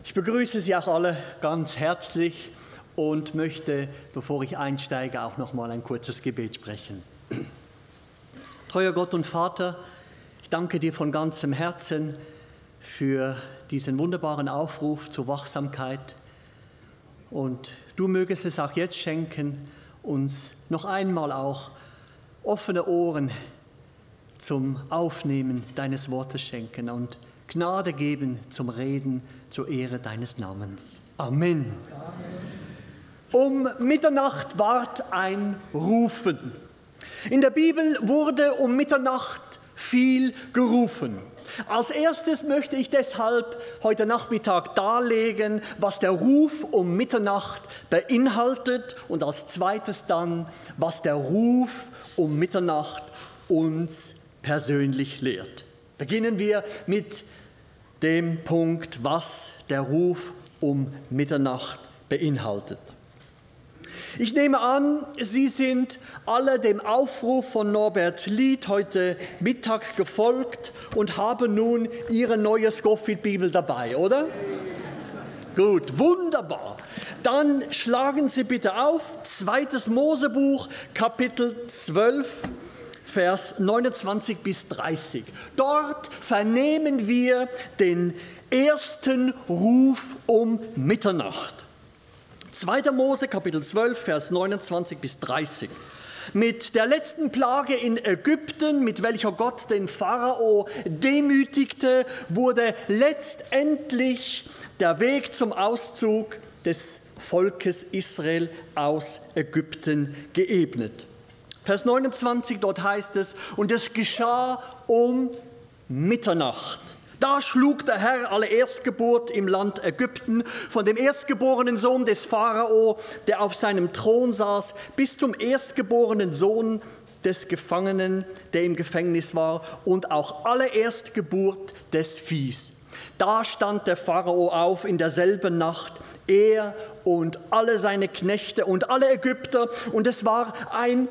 Ich begrüße Sie auch alle ganz herzlich und möchte, bevor ich einsteige, auch noch mal ein kurzes Gebet sprechen. Treuer Gott und Vater, ich danke dir von ganzem Herzen für diesen wunderbaren Aufruf zur Wachsamkeit. Und du mögest es auch jetzt schenken, uns noch einmal auch offene Ohren zum Aufnehmen deines Wortes schenken und Gnade geben zum Reden zur Ehre deines Namens. Amen. Um Mitternacht ward ein Rufen. In der Bibel wurde um Mitternacht viel gerufen. Als erstes möchte ich deshalb heute Nachmittag darlegen, was der Ruf um Mitternacht beinhaltet und als zweites dann, was der Ruf um Mitternacht uns persönlich lehrt. Beginnen wir mit dem Punkt, was der Ruf um Mitternacht beinhaltet. Ich nehme an, Sie sind alle dem Aufruf von Norbert Lied heute Mittag gefolgt und haben nun Ihre neue Scofield-Bibel dabei, oder? Gut, wunderbar. Dann schlagen Sie bitte auf 2. Mosebuch, Kapitel 12, Vers 29 bis 30. Dort vernehmen wir den ersten Ruf um Mitternacht. 2. Mose, Kapitel 12, Vers 29 bis 30. Mit der letzten Plage in Ägypten, mit welcher Gott den Pharao demütigte, wurde letztendlich der Weg zum Auszug des Volkes Israel aus Ägypten geebnet. Vers 29, dort heißt es, und es geschah um Mitternacht. Da schlug der Herr alle Erstgeburt im Land Ägypten, von dem erstgeborenen Sohn des Pharao, der auf seinem Thron saß, bis zum erstgeborenen Sohn des Gefangenen, der im Gefängnis war, und auch alle Erstgeburt des Viehs. Da stand der Pharao auf in derselben Nacht, er und alle seine Knechte und alle Ägypter, und es war ein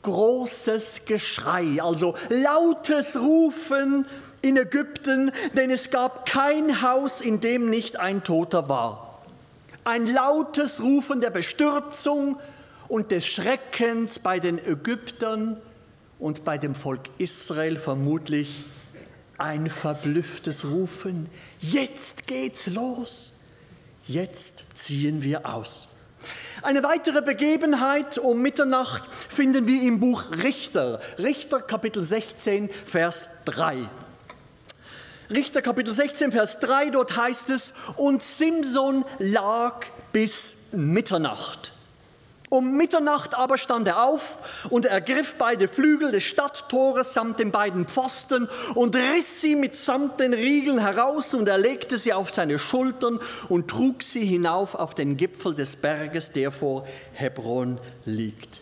großes Geschrei, also lautes Rufen in Ägypten, denn es gab kein Haus, in dem nicht ein Toter war. Ein lautes Rufen der Bestürzung und des Schreckens bei den Ägyptern und bei dem Volk Israel vermutlich ein verblüfftes Rufen. Jetzt geht's los, jetzt ziehen wir aus. Eine weitere Begebenheit um Mitternacht finden wir im Buch Richter. Richter Kapitel 16, Vers 3. Richter Kapitel 16, Vers 3, dort heißt es, und Simson lag bis Mitternacht. Um Mitternacht aber stand er auf und ergriff beide Flügel des Stadttores samt den beiden Pfosten und riss sie mitsamt den Riegeln heraus und er legte sie auf seine Schultern und trug sie hinauf auf den Gipfel des Berges, der vor Hebron liegt.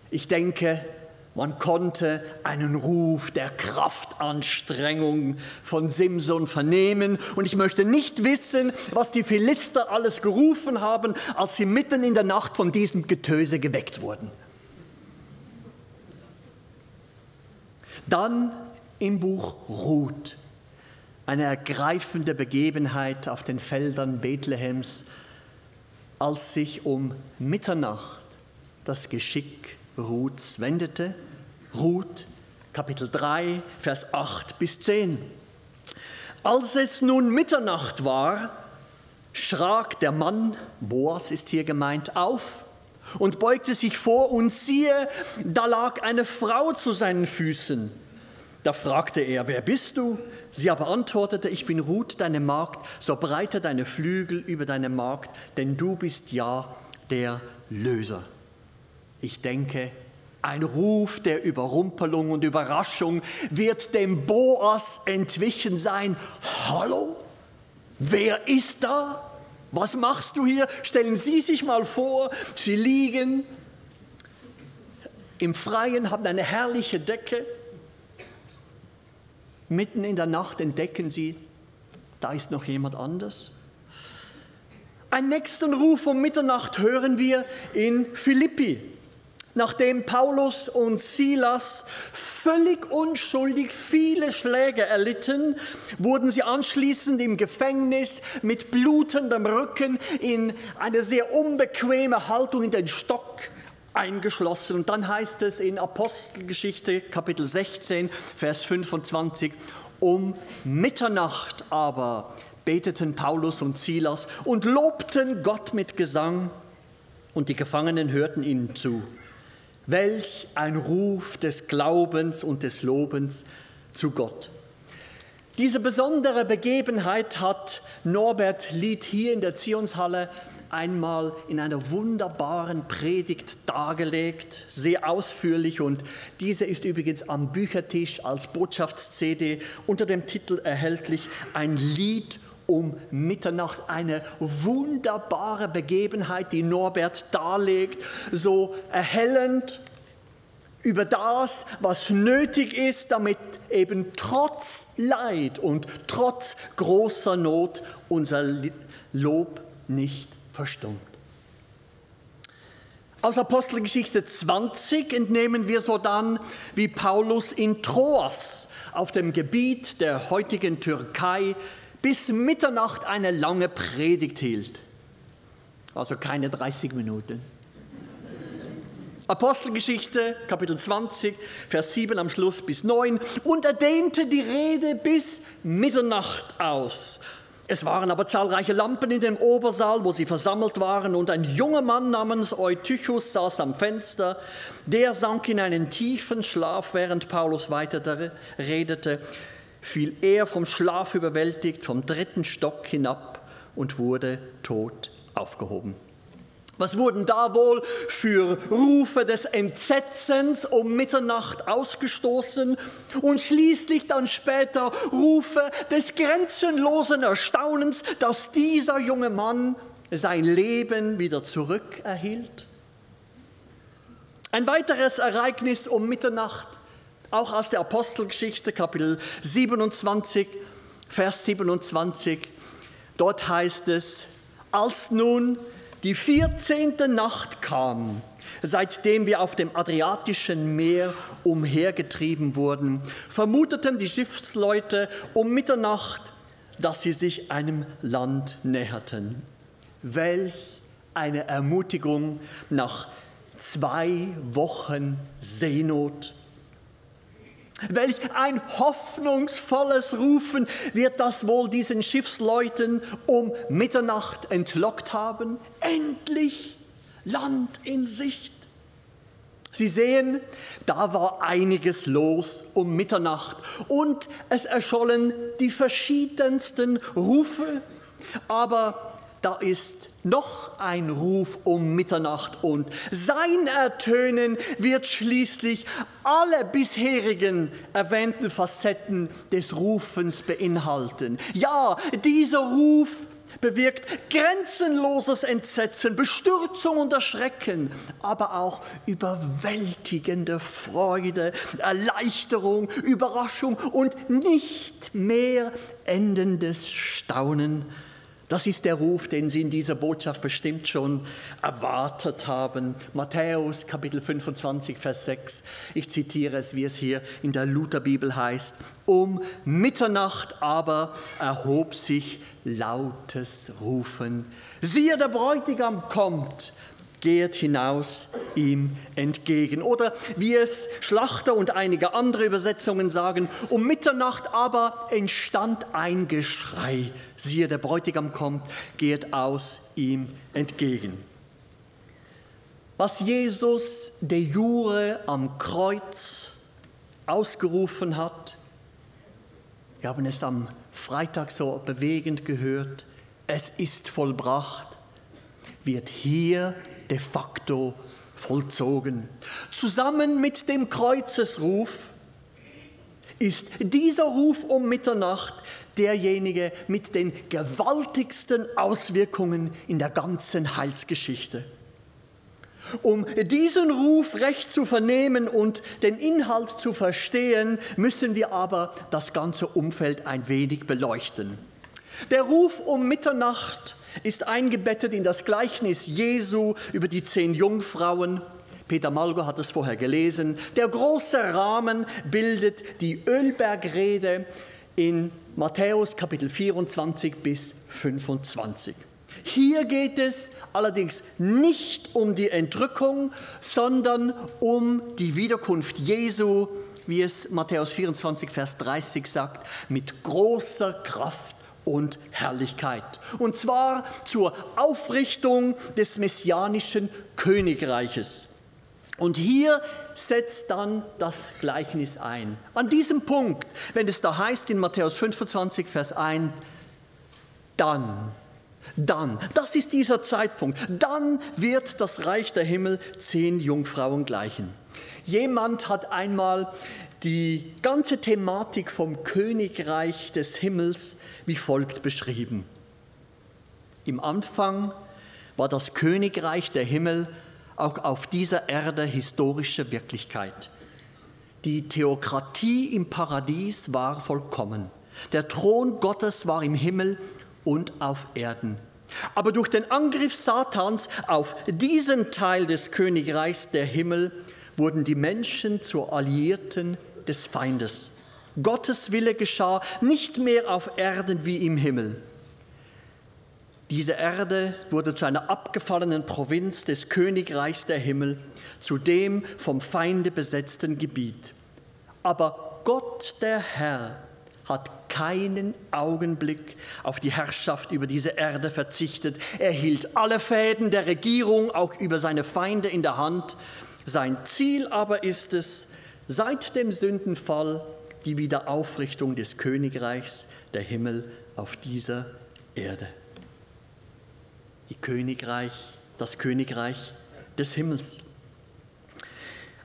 Ich denke, man konnte einen Ruf der Kraftanstrengung von Simson vernehmen. Und ich möchte nicht wissen, was die Philister alles gerufen haben, als sie mitten in der Nacht von diesem Getöse geweckt wurden. Dann im Buch Ruth, eine ergreifende Begebenheit auf den Feldern Bethlehems, als sich um Mitternacht das Geschick Ruths wendete. Ruth, Kapitel 3, Vers 8 bis 10. Als es nun Mitternacht war, schrak der Mann, Boas ist hier gemeint, auf und beugte sich vor und siehe, da lag eine Frau zu seinen Füßen. Da fragte er, wer bist du? Sie aber antwortete, ich bin Ruth, deine Magd, so breite deine Flügel über deine Magd, denn du bist ja der Löser. Ich denke, ein Ruf der Überrumpelung und Überraschung wird dem Boas entwichen sein. Hallo? Wer ist da? Was machst du hier? Stellen Sie sich mal vor, Sie liegen im Freien, haben eine herrliche Decke. Mitten in der Nacht entdecken Sie, da ist noch jemand anders. Einen nächsten Ruf um Mitternacht hören wir in Philippi. Nachdem Paulus und Silas völlig unschuldig viele Schläge erlitten, wurden sie anschließend im Gefängnis mit blutendem Rücken in eine sehr unbequeme Haltung in den Stock eingeschlossen. Und dann heißt es in Apostelgeschichte Kapitel 16, Vers 25, um Mitternacht aber beteten Paulus und Silas und lobten Gott mit Gesang, und die Gefangenen hörten ihnen zu. Welch ein Ruf des Glaubens und des Lobens zu Gott. Diese besondere Begebenheit hat Norbert Lied hier in der Zionshalle einmal in einer wunderbaren Predigt dargelegt, sehr ausführlich, und diese ist übrigens am Büchertisch als Botschafts-CD unter dem Titel erhältlich, ein Lied um Mitternacht, eine wunderbare Begebenheit, die Norbert darlegt, so erhellend über das, was nötig ist, damit eben trotz Leid und trotz großer Not unser Lob nicht verstummt. Aus Apostelgeschichte 20 entnehmen wir sodann, wie Paulus in Troas auf dem Gebiet der heutigen Türkei bis Mitternacht eine lange Predigt hielt. Also keine 30 Minuten. Apostelgeschichte, Kapitel 20, Vers 7 am Schluss bis 9. Und er dehnte die Rede bis Mitternacht aus. Es waren aber zahlreiche Lampen in dem Obersaal, wo sie versammelt waren. Und ein junger Mann namens Eutychus saß am Fenster. Der sank in einen tiefen Schlaf, während Paulus weiter redete. Fiel er vom Schlaf überwältigt vom 3. Stock hinab und wurde tot aufgehoben. Was wurden da wohl für Rufe des Entsetzens um Mitternacht ausgestoßen und schließlich dann später Rufe des grenzenlosen Erstaunens, dass dieser junge Mann sein Leben wieder zurückerhielt? Ein weiteres Ereignis um Mitternacht, auch aus der Apostelgeschichte, Kapitel 27, Vers 27. Dort heißt es, als nun die 14. Nacht kam, seitdem wir auf dem Adriatischen Meer umhergetrieben wurden, vermuteten die Schiffsleute um Mitternacht, dass sie sich einem Land näherten. Welch eine Ermutigung nach 2 Wochen Seenot. Welch ein hoffnungsvolles Rufen wird das wohl diesen Schiffsleuten um Mitternacht entlockt haben? Endlich Land in Sicht. Sie sehen, da war einiges los um Mitternacht und es erschollen die verschiedensten Rufe, aber da ist noch ein Ruf um Mitternacht und sein Ertönen wird schließlich alle bisherigen erwähnten Facetten des Rufens beinhalten. Ja, dieser Ruf bewirkt grenzenloses Entsetzen, Bestürzung und Erschrecken, aber auch überwältigende Freude, Erleichterung, Überraschung und nicht mehr endendes Staunen. Das ist der Ruf, den Sie in dieser Botschaft bestimmt schon erwartet haben. Matthäus, Kapitel 25, Vers 6. Ich zitiere es, wie es hier in der Lutherbibel heißt. Um Mitternacht aber erhob sich lautes Rufen. Siehe, der Bräutigam kommt. Geht hinaus ihm entgegen. Oder wie es Schlachter und einige andere Übersetzungen sagen, um Mitternacht aber entstand ein Geschrei. Siehe, der Bräutigam kommt, geht aus ihm entgegen. Was Jesus de jure am Kreuz ausgerufen hat, wir haben es am Freitag so bewegend gehört, es ist vollbracht, wird hier de facto vollzogen. Zusammen mit dem Kreuzesruf ist dieser Ruf um Mitternacht derjenige mit den gewaltigsten Auswirkungen in der ganzen Heilsgeschichte. Um diesen Ruf recht zu vernehmen und den Inhalt zu verstehen, müssen wir aber das ganze Umfeld ein wenig beleuchten. Der Ruf um Mitternacht ist eingebettet in das Gleichnis Jesu über die 10 Jungfrauen, Peter Malgo hat es vorher gelesen. Der große Rahmen bildet die Ölbergrede in Matthäus Kapitel 24 bis 25. Hier geht es allerdings nicht um die Entrückung, sondern um die Wiederkunft Jesu, wie es Matthäus 24, Vers 30 sagt, mit großer Kraft und Herrlichkeit. Und zwar zur Aufrichtung des messianischen Königreiches. Und hier setzt dann das Gleichnis ein. An diesem Punkt, wenn es da heißt in Matthäus 25, Vers 1, dann, das ist dieser Zeitpunkt, dann wird das Reich der Himmel 10 Jungfrauen gleichen. Jemand hat einmal die ganze Thematik vom Königreich des Himmels wie folgt beschrieben. Im Anfang war das Königreich der Himmel auch auf dieser Erde historische Wirklichkeit. Die Theokratie im Paradies war vollkommen. Der Thron Gottes war im Himmel und auf Erden. Aber durch den Angriff Satans auf diesen Teil des Königreichs der Himmel wurden die Menschen zu Alliierten des Feindes. Gottes Wille geschah nicht mehr auf Erden wie im Himmel. Diese Erde wurde zu einer abgefallenen Provinz des Königreichs der Himmel, zu dem vom Feinde besetzten Gebiet. Aber Gott, der Herr, hat keinen Augenblick auf die Herrschaft über diese Erde verzichtet. Er hielt alle Fäden der Regierung auch über seine Feinde in der Hand. Sein Ziel aber ist es, seit dem Sündenfall die Wiederaufrichtung des Königreichs der Himmel auf dieser Erde. Das Königreich des Himmels.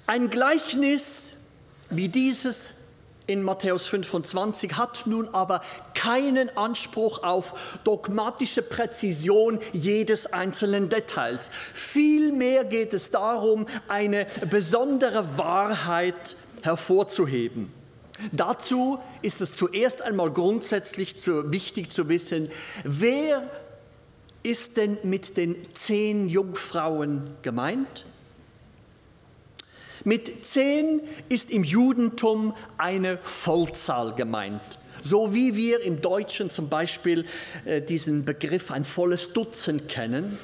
Ein Gleichnis wie dieses in Matthäus 25 hat nun aber keinen Anspruch auf dogmatische Präzision jedes einzelnen Details. Vielmehr geht es darum, eine besondere Wahrheit hervorzuheben. Dazu ist es zuerst einmal grundsätzlich wichtig zu wissen, wer ist denn mit den 10 Jungfrauen gemeint? Mit 10 ist im Judentum eine Vollzahl gemeint. So wie wir im Deutschen zum Beispiel diesen Begriff ein volles Dutzend kennen.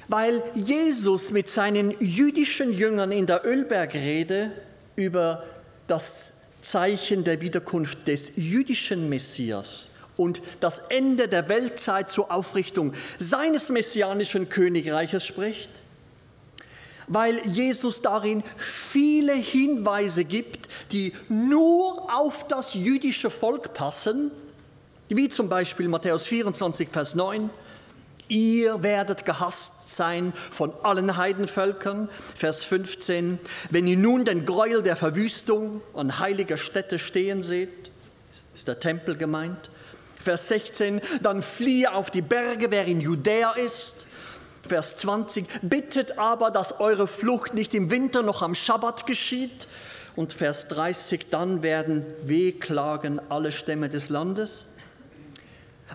Weil Jesus mit seinen jüdischen Jüngern in der Ölbergrede über das Zeichen der Wiederkunft des jüdischen Messias und das Ende der Weltzeit zur Aufrichtung seines messianischen Königreiches spricht, weil Jesus darin viele Hinweise gibt, die nur auf das jüdische Volk passen, wie zum Beispiel Matthäus 24, Vers 9, ihr werdet gehasst sein von allen Heidenvölkern, Vers 15, wenn ihr nun den Gräuel der Verwüstung an heiliger Stätte stehen seht, ist der Tempel gemeint, Vers 16, dann fliehe auf die Berge, wer in Judäa ist. Vers 20, bittet aber, dass eure Flucht nicht im Winter noch am Schabbat geschieht. Und Vers 30, dann werden wehklagen alle Stämme des Landes.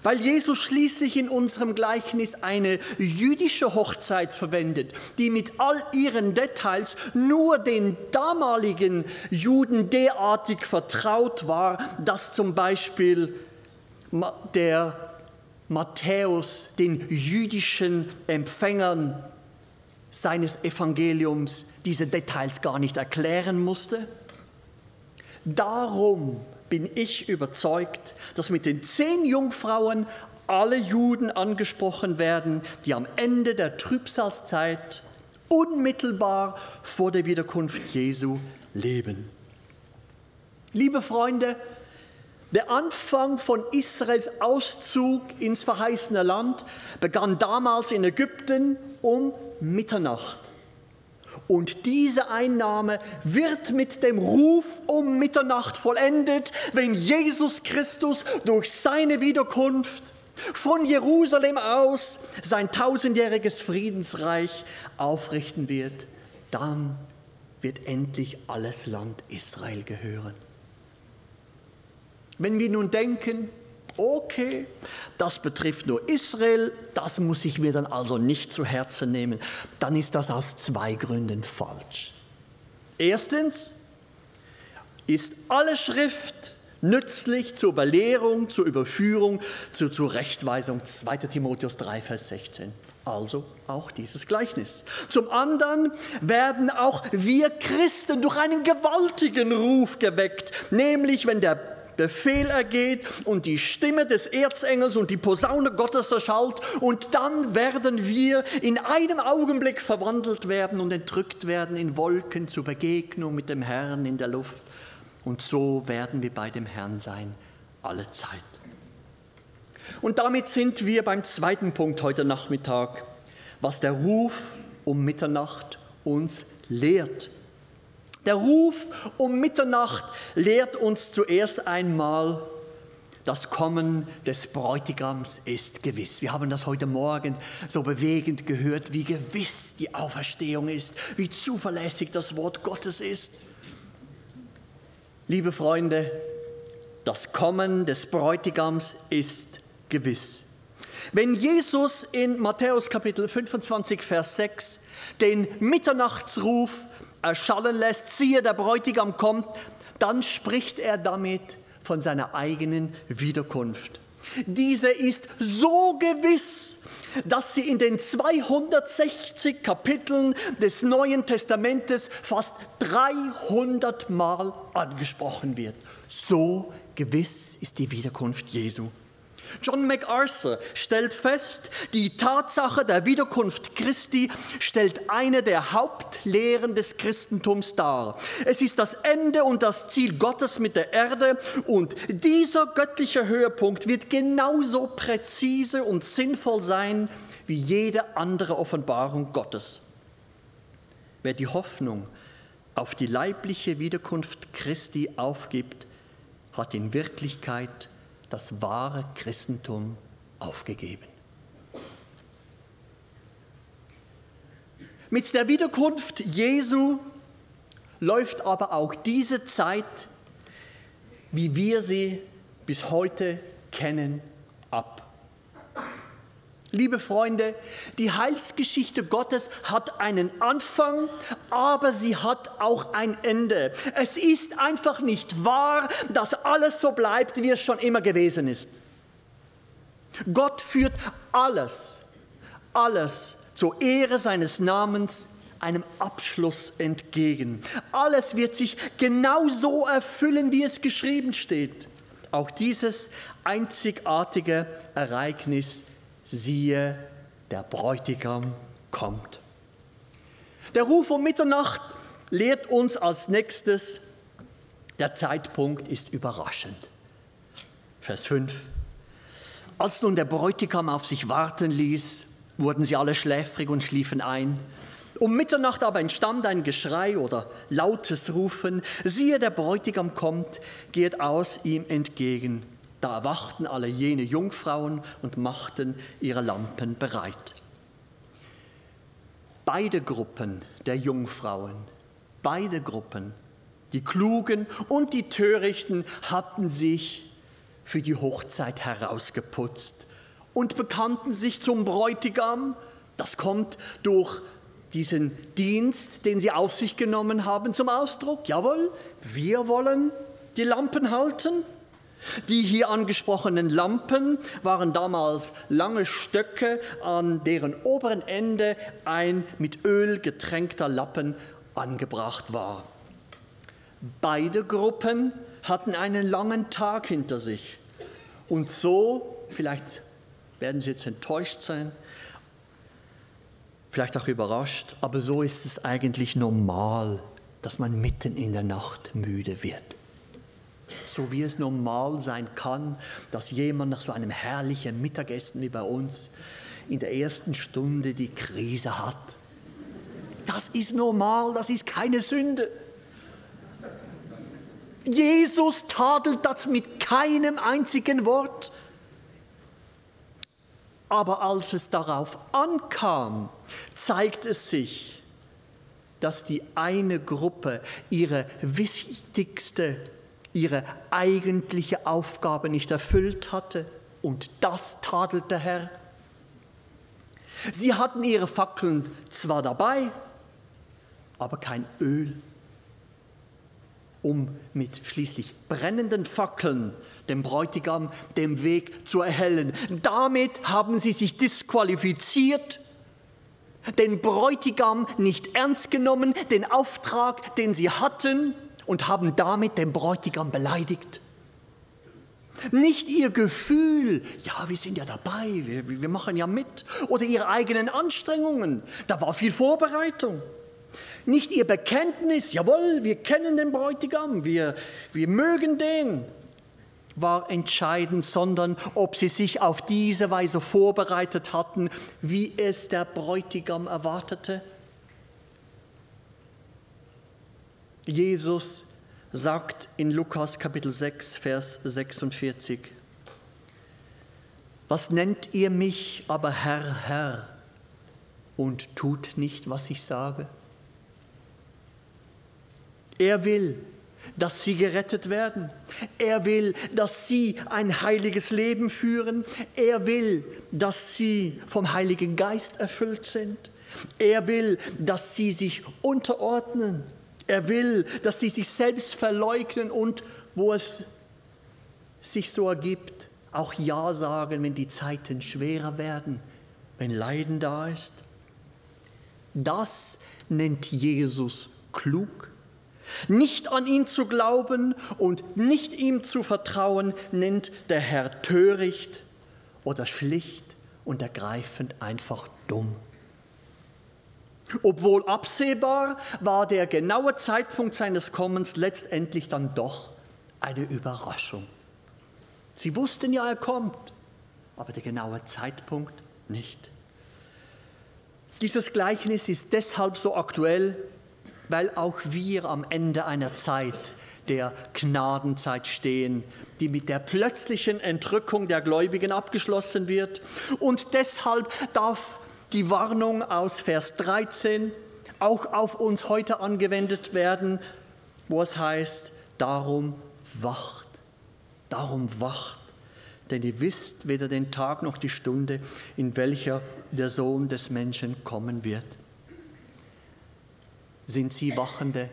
Weil Jesus schließlich in unserem Gleichnis eine jüdische Hochzeit verwendet, die mit all ihren Details nur den damaligen Juden derartig vertraut war, dass zum Beispiel der Matthäus den jüdischen Empfängern seines Evangeliums diese Details gar nicht erklären musste. Darum bin ich überzeugt, dass mit den 10 Jungfrauen alle Juden angesprochen werden, die am Ende der Trübsalzeit unmittelbar vor der Wiederkunft Jesu leben. Liebe Freunde, der Anfang von Israels Auszug ins verheißene Land begann damals in Ägypten um Mitternacht. Und diese Einnahme wird mit dem Ruf um Mitternacht vollendet, wenn Jesus Christus durch seine Wiederkunft von Jerusalem aus sein 1000-jähriges Friedensreich aufrichten wird. Dann wird endlich alles Land Israel gehören. Wenn wir nun denken, okay, das betrifft nur Israel, das muss ich mir dann also nicht zu Herzen nehmen, dann ist das aus 2 Gründen falsch. Erstens ist alle Schrift nützlich zur Belehrung, zur Überführung, zur Zurechtweisung. 2. Timotheus 3, Vers 16. Also auch dieses Gleichnis. Zum anderen werden auch wir Christen durch einen gewaltigen Ruf geweckt, nämlich wenn der Befehl ergeht und die Stimme des Erzengels und die Posaune Gottes erschallt, und dann werden wir in einem Augenblick verwandelt werden und entrückt werden in Wolken zur Begegnung mit dem Herrn in der Luft. Und so werden wir bei dem Herrn sein, alle Zeit. Und damit sind wir beim 2. Punkt heute Nachmittag, was der Ruf um Mitternacht uns lehrt. Der Ruf um Mitternacht lehrt uns zuerst einmal, das Kommen des Bräutigams ist gewiss. Wir haben das heute Morgen so bewegend gehört, wie gewiss die Auferstehung ist, wie zuverlässig das Wort Gottes ist. Liebe Freunde, das Kommen des Bräutigams ist gewiss. Wenn Jesus in Matthäus Kapitel 25, Vers 6 den Mitternachtsruf erschallen lässt, siehe, der Bräutigam kommt, dann spricht er damit von seiner eigenen Wiederkunft. Diese ist so gewiss, dass sie in den 260 Kapiteln des Neuen Testamentes fast 300 Mal angesprochen wird. So gewiss ist die Wiederkunft Jesu. John MacArthur stellt fest, die Tatsache der Wiederkunft Christi stellt eine der Hauptlehren des Christentums dar. Es ist das Ende und das Ziel Gottes mit der Erde, und dieser göttliche Höhepunkt wird genauso präzise und sinnvoll sein wie jede andere Offenbarung Gottes. Wer die Hoffnung auf die leibliche Wiederkunft Christi aufgibt, hat in Wirklichkeit das wahre Christentum aufgegeben. Mit der Wiederkunft Jesu läuft aber auch diese Zeit, wie wir sie bis heute kennen, ab. Liebe Freunde, die Heilsgeschichte Gottes hat einen Anfang, aber sie hat auch ein Ende. Es ist einfach nicht wahr, dass alles so bleibt, wie es schon immer gewesen ist. Gott führt alles zur Ehre seines Namens einem Abschluss entgegen. Alles wird sich genau so erfüllen, wie es geschrieben steht. Auch dieses einzigartige Ereignis, siehe, der Bräutigam kommt. Der Ruf um Mitternacht lehrt uns als nächstes, der Zeitpunkt ist überraschend. Vers 5. Als nun der Bräutigam auf sich warten ließ, wurden sie alle schläfrig und schliefen ein. Um Mitternacht aber entstand ein Geschrei oder lautes Rufen. Siehe, der Bräutigam kommt, geht aus ihm entgegen. Da erwachten alle jene Jungfrauen und machten ihre Lampen bereit. Beide Gruppen der Jungfrauen, beide Gruppen, die Klugen und die Törichten, hatten sich für die Hochzeit herausgeputzt und bekannten sich zum Bräutigam. Das kommt durch diesen Dienst, den sie auf sich genommen haben, zum Ausdruck. Jawohl, wir wollen die Lampen halten. Die hier angesprochenen Lampen waren damals lange Stöcke, an deren oberen Ende ein mit Öl getränkter Lappen angebracht war. Beide Gruppen hatten einen langen Tag hinter sich. Und so, vielleicht werden Sie jetzt enttäuscht sein, vielleicht auch überrascht, aber so ist es eigentlich normal, dass man mitten in der Nacht müde wird. So wie es normal sein kann, dass jemand nach so einem herrlichen Mittagessen wie bei uns in der ersten Stunde die Krise hat. Das ist normal, das ist keine Sünde. Jesus tadelt das mit keinem einzigen Wort. Aber als es darauf ankam, zeigt es sich, dass die eine Gruppe ihre wichtigste, ihre eigentliche Aufgabe nicht erfüllt hatte. und das tadelt der Herr. Sie hatten ihre Fackeln zwar dabei, aber kein Öl, um mit schließlich brennenden Fackeln dem Bräutigam den Weg zu erhellen. Damit haben sie sich disqualifiziert, den Bräutigam nicht ernst genommen, den Auftrag, den sie hatten, und haben damit den Bräutigam beleidigt. Nicht ihr Gefühl, ja, wir sind ja dabei, wir machen ja mit, oder ihre eigenen Anstrengungen, da war viel Vorbereitung. Nicht ihr Bekenntnis, jawohl, wir kennen den Bräutigam, wir mögen den, war entscheidend, sondern ob sie sich auf diese Weise vorbereitet hatten, wie es der Bräutigam erwartete. Jesus sagt in Lukas Kapitel 6, Vers 46, was nennt ihr mich aber Herr, Herr, und tut nicht, was ich sage? Er will, dass sie gerettet werden. Er will, dass sie ein heiliges Leben führen. Er will, dass sie vom Heiligen Geist erfüllt sind. Er will, dass sie sich unterordnen. Er will, dass sie sich selbst verleugnen und, wo es sich so ergibt, auch Ja sagen, wenn die Zeiten schwerer werden, wenn Leiden da ist. Das nennt Jesus klug. Nicht an ihn zu glauben und nicht ihm zu vertrauen, nennt der Herr töricht oder schlicht und ergreifend einfach dumm. Obwohl absehbar, war der genaue Zeitpunkt seines Kommens letztendlich dann doch eine Überraschung. Sie wussten ja, er kommt, aber der genaue Zeitpunkt nicht. Dieses Gleichnis ist deshalb so aktuell, weil auch wir am Ende einer Zeit, der Gnadenzeit stehen, die mit der plötzlichen Entrückung der Gläubigen abgeschlossen wird. Und deshalb darf die Warnung aus Vers 13 auch auf uns heute angewendet werden, wo es heißt, darum wacht, denn ihr wisst weder den Tag noch die Stunde, in welcher der Sohn des Menschen kommen wird. Sind Sie Wachende,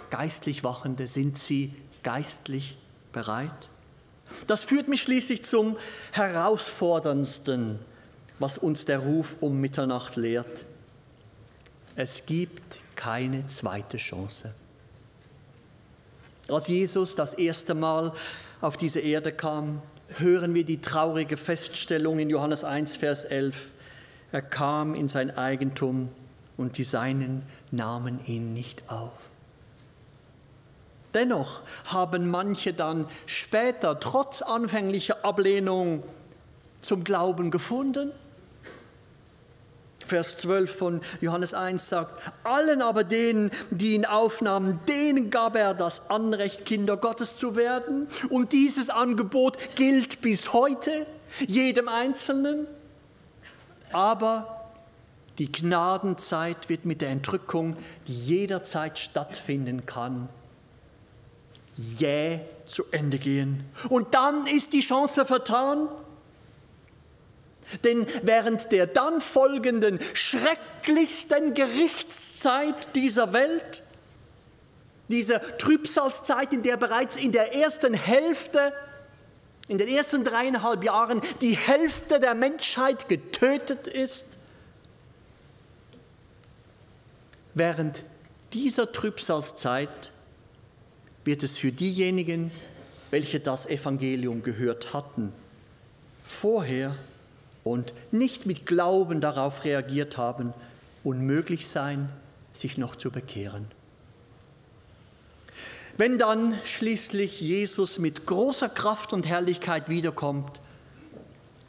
geistlich Wachende, sind Sie geistlich bereit? Das führt mich schließlich zum Herausforderndsten, was uns der Ruf um Mitternacht lehrt. Es gibt keine zweite Chance. Als Jesus das erste Mal auf diese Erde kam, hören wir die traurige Feststellung in Johannes 1, Vers 11. Er kam in sein Eigentum und die Seinen nahmen ihn nicht auf. Dennoch haben manche dann später, trotz anfänglicher Ablehnung, zum Glauben gefunden. Vers 12 von Johannes 1 sagt, allen aber denen, die ihn aufnahmen, denen gab er das Anrecht, Kinder Gottes zu werden. Und dieses Angebot gilt bis heute, jedem Einzelnen. Aber die Gnadenzeit wird mit der Entrückung, die jederzeit stattfinden kann, jäh zu Ende gehen. Und dann ist die Chance vertan. Denn während der dann folgenden schrecklichsten Gerichtszeit dieser Welt, dieser Trübsalzeit, in der bereits in der ersten Hälfte, in den ersten 3,5 Jahren die Hälfte der Menschheit getötet ist, während dieser Trübsalzeit wird es für diejenigen, welche das Evangelium gehört hatten, vorher und nicht mit Glauben darauf reagiert haben, unmöglich sein, sich noch zu bekehren. Wenn dann schließlich Jesus mit großer Kraft und Herrlichkeit wiederkommt,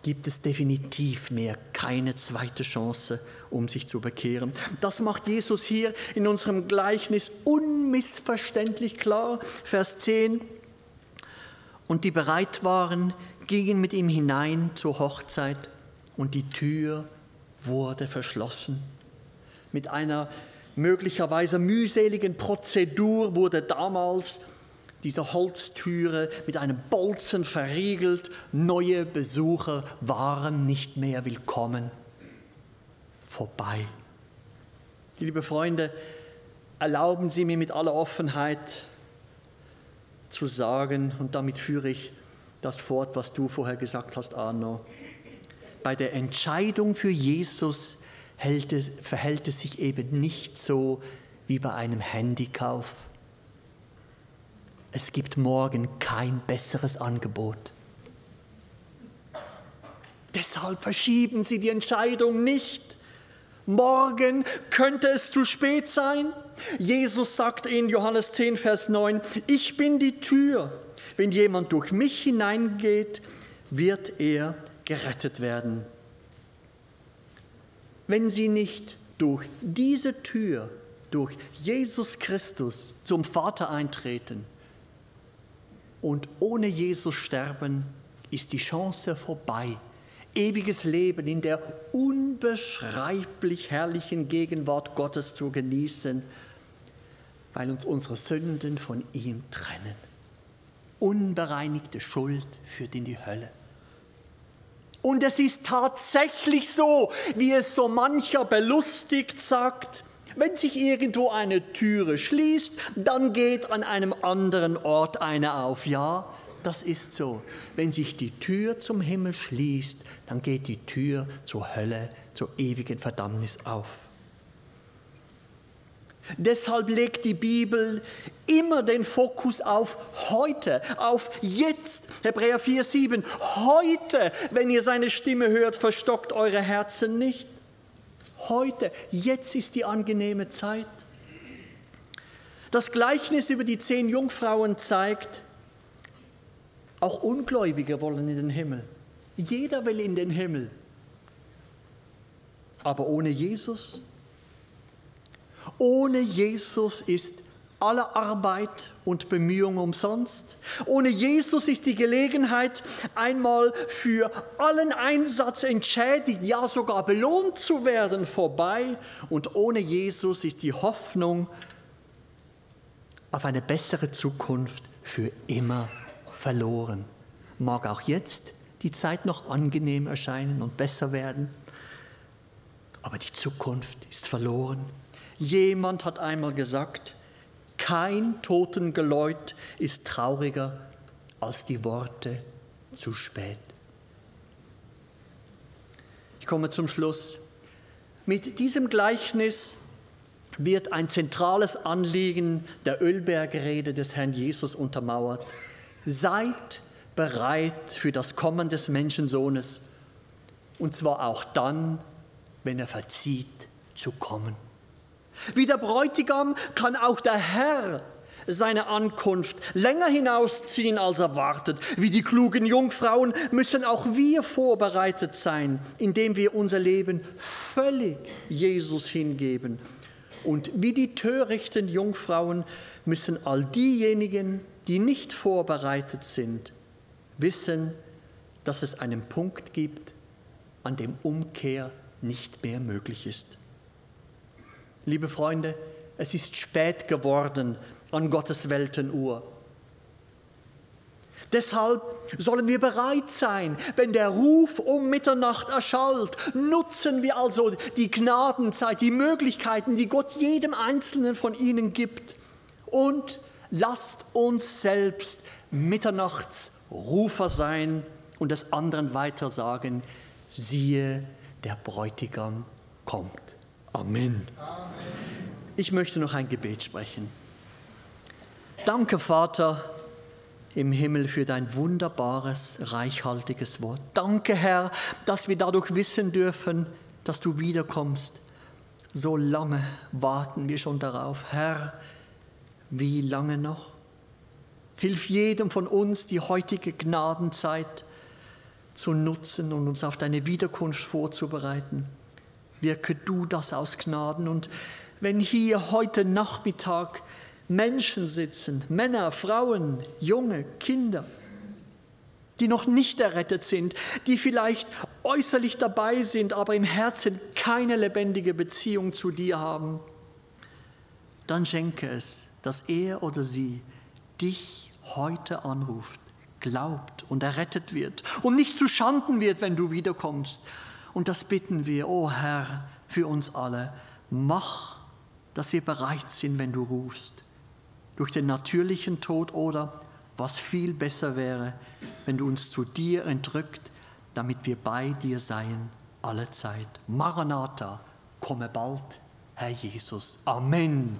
gibt es definitiv mehr keine zweite Chance, um sich zu bekehren. Das macht Jesus hier in unserem Gleichnis unmissverständlich klar. Vers 10. Und die bereit waren, gingen mit ihm hinein zur Hochzeit und die Tür wurde verschlossen. Mit einer möglicherweise mühseligen Prozedur wurde damals diese Holztüre mit einem Bolzen verriegelt. Neue Besucher waren nicht mehr willkommen. Vorbei. Liebe Freunde, erlauben Sie mir mit aller Offenheit zu sagen, und damit führe ich das fort, was du vorher gesagt hast, Arno. Bei der Entscheidung für Jesus verhält es sich eben nicht so wie bei einem Handykauf. Es gibt morgen kein besseres Angebot. Deshalb verschieben Sie die Entscheidung nicht. Morgen könnte es zu spät sein. Jesus sagt in Johannes 10, Vers 9, ich bin die Tür. Wenn jemand durch mich hineingeht, wird er gerettet werden. Wenn Sie nicht durch diese Tür, durch Jesus Christus zum Vater eintreten und ohne Jesus sterben, ist die Chance vorbei, ewiges Leben in der unbeschreiblich herrlichen Gegenwart Gottes zu genießen, weil uns unsere Sünden von ihm trennen. Unbereinigte Schuld führt in die Hölle. Und es ist tatsächlich so, wie es so mancher belustigt sagt, wenn sich irgendwo eine Türe schließt, dann geht an einem anderen Ort eine auf. Ja, das ist so. Wenn sich die Tür zum Himmel schließt, dann geht die Tür zur Hölle, zur ewigen Verdammnis auf. Deshalb legt die Bibel immer den Fokus auf heute, auf jetzt. Hebräer 4,7. Heute, wenn ihr seine Stimme hört, verstockt eure Herzen nicht. Heute, jetzt ist die angenehme Zeit. Das Gleichnis über die 10 Jungfrauen zeigt, auch Ungläubige wollen in den Himmel. Jeder will in den Himmel. Aber ohne Jesus? Ohne Jesus ist alle Arbeit und Bemühung umsonst. Ohne Jesus ist die Gelegenheit, einmal für allen Einsatz entschädigt, ja sogar belohnt zu werden, vorbei. Und ohne Jesus ist die Hoffnung auf eine bessere Zukunft für immer verloren. Mag auch jetzt die Zeit noch angenehm erscheinen und besser werden, aber die Zukunft ist verloren. Jemand hat einmal gesagt, kein Totengeläut ist trauriger als die Worte zu spät. Ich komme zum Schluss. Mit diesem Gleichnis wird ein zentrales Anliegen der Ölbergrede des Herrn Jesus untermauert. Seid bereit für das Kommen des Menschensohnes, und zwar auch dann, wenn er verzieht, zu kommen. Wie der Bräutigam kann auch der Herr seine Ankunft länger hinausziehen als erwartet. Wie die klugen Jungfrauen müssen auch wir vorbereitet sein, indem wir unser Leben völlig Jesus hingeben. Und wie die törichten Jungfrauen müssen all diejenigen, die nicht vorbereitet sind, wissen, dass es einen Punkt gibt, an dem Umkehr nicht mehr möglich ist. Liebe Freunde, es ist spät geworden an Gottes Weltenuhr. Deshalb sollen wir bereit sein, wenn der Ruf um Mitternacht erschallt. Nutzen wir also die Gnadenzeit, die Möglichkeiten, die Gott jedem Einzelnen von ihnen gibt. Und lasst uns selbst Mitternachtsrufer sein und es anderen weiter sagen, siehe, der Bräutigam kommt. Amen. Ich möchte noch ein Gebet sprechen. Danke, Vater im Himmel, für dein wunderbares, reichhaltiges Wort. Danke, Herr, dass wir dadurch wissen dürfen, dass du wiederkommst. So lange warten wir schon darauf. Herr, wie lange noch? Hilf jedem von uns, die heutige Gnadenzeit zu nutzen und uns auf deine Wiederkunft vorzubereiten. Wirke du das aus Gnaden. Und wenn hier heute Nachmittag Menschen sitzen, Männer, Frauen, junge Kinder, die noch nicht errettet sind, die vielleicht äußerlich dabei sind, aber im Herzen keine lebendige Beziehung zu dir haben, dann schenke es, dass er oder sie dich heute anruft, glaubt und errettet wird und nicht zu Schanden wird, wenn du wiederkommst. Und das bitten wir, oh Herr, für uns alle. Mach, dass wir bereit sind, wenn du rufst, durch den natürlichen Tod oder, was viel besser wäre, wenn du uns zu dir entrückt, damit wir bei dir seien alle Zeit. Maranatha, komme bald, Herr Jesus. Amen.